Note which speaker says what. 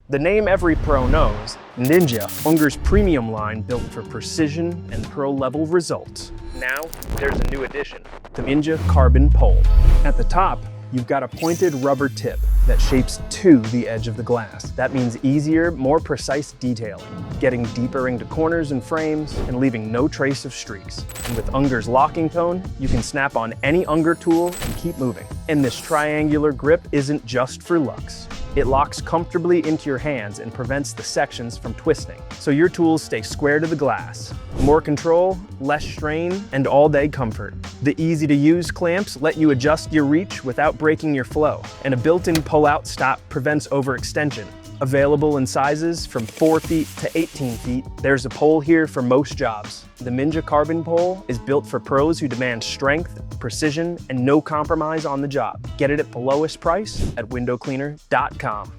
Speaker 1: The name every pro knows, Ninja, Unger's premium line built for precision and pro-level results. Now, there's a new addition, the Ninja Carbon Pole. At the top, you've got a pointed rubber tip that shapes to the edge of the glass. That means easier, more precise detailing, getting deeper into corners and frames, and leaving no trace of streaks. And with Unger's locking cone, you can snap on any Unger tool and keep moving. And this triangular grip isn't just for looks. It locks comfortably into your hands and prevents the sections from twisting, so your tools stay square to the glass. More control, less strain, and all-day comfort. The easy-to-use clamps let you adjust your reach without breaking your flow, and a built-in pull-out stop prevents overextension. Available in sizes from 4 feet to 18 feet, there's a pole here for most jobs. The Ninja Carbon Pole is built for pros who demand strength, precision, and no compromise on the job. Get it at the lowest price at windowcleaner.com.